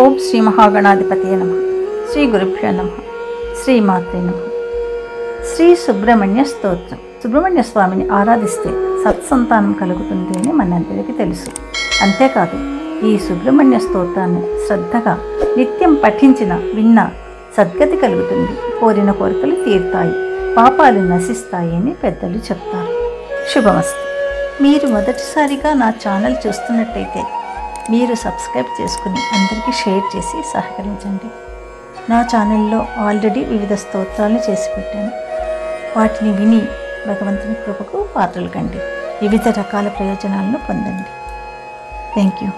ఓం శ్రీ మహాగణాధిపతయ నమః. శ్రీ గురుభ్యో నమః. శ్రీమాత్రే నమః. శ్రీ సుబ్రహ్మణ్య స్తోత్రం. సుబ్రహ్మణ్య స్వామిని ఆరాధిస్తే సత్సంతానం కలుగుతుంది అని మనందరికీ తెలుసు. అంతేకాదు, ఈ సుబ్రహ్మణ్య స్తోత్రాన్ని శ్రద్ధగా నిత్యం పఠించిన విన్నా సద్గతి కలుగుతుంది, కోరిన కోరికలు తీరుతాయి, పాపాలు నశిస్తాయి అని పెద్దలు చెప్తారు. శుభమస్తు. మీరు మొదటిసారిగా నా ఛానల్ చూస్తున్నట్టయితే మీరు సబ్స్క్రైబ్ చేసుకుని అందరికీ షేర్ చేసి సహకరించండి. నా ఛానల్లో ఆల్రెడీ వివిధ స్తోత్రాలు చేసి పెట్టాను. వాటిని విని భగవంతుని కృపకు పాత్రలు కండి, వివిధ రకాల ప్రయోజనాలను పొందండి. Thank you.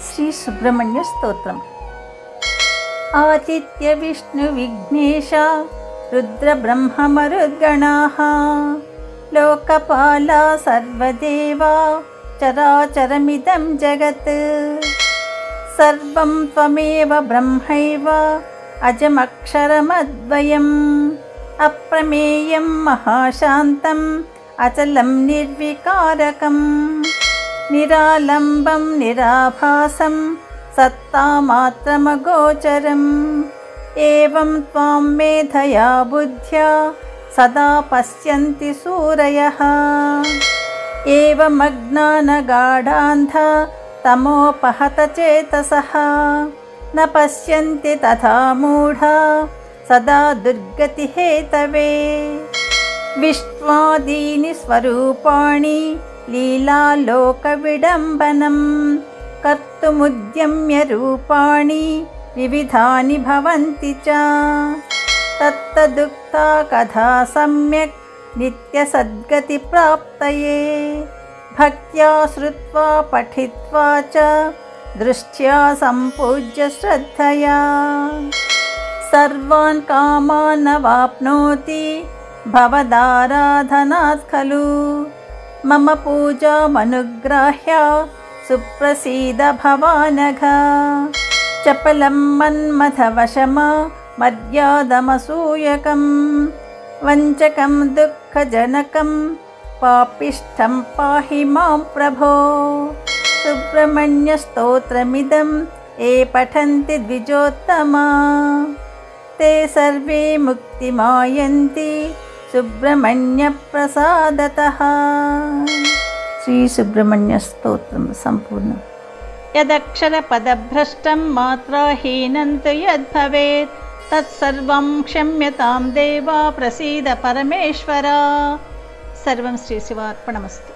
శ్రీ సుబ్రహ్మణ్య స్తోత్రం. ఆదిత్య విష్ణు విఘ్నేశ రుద్ర బ్రహ్మ మరుద్గణాః లోకపాల సర్వదేవా చరాచరమిదం జగత్ సర్వం త్వమేవ బ్రహ్మైవ అజమక్షరమద్వయం అప్రమేయం మహాశాంతం అచలం నిర్వికారకం నిరాలంబం నిరాభాసం సత్తామాత్రమగోచరం ఏవం త్వాం మేధయా బుద్ధ్యా సదా పశ్యంతి సూరయః ఏవమజ్ఞానగాఢాంధ తమోపహత చేతసః న పశ్యంతి తథా మూఢా సదా దుర్గతి హేతవే విష్ణ్వాదీని స్వరూపాణి లీలాలోక విడంబనం కర్తుముద్యమ్య రూపాణి వివిధాని భవంతి చ తత్తదుక్తా కథా సమ్యక్ నిత్య సద్గతి ప్రాప్తయే భక్త్యా శ్రుత్వా పఠిత్వా చ దృష్ట్యా సంపూజ్య శ్రద్ధయా సర్వాన్ కామాన్ వాప్నోతి భవదారాధనాత్ ఖలు మమ పూజామనుగ్రాహ్య సుప్రసీద భవానఘ చపలం మన్మథవశమ మర్యాదమసూయకం వంచకం దుఃఖజనకం పాపిష్టం పాహి మాం ప్రభో సుబ్రహ్మణ్య స్తోత్రమిదం ఏ పఠంతి ద్విజోత్తమా తే సర్వే ముక్తిమాయంతి సుబ్రహ్మణ్య ప్రసాదతః. శ్రీ సుబ్రహ్మణ్య స్తోత్రం సంపూర్ణం. యదక్షర పదభ్రష్టం మాత్రాహీనం తు యద్భవేత్ తత్సర్వం క్షమ్యతాం దేవా ప్రసీద పరమేశ్వర. సర్వం శ్రీ శివార్పణమస్తు.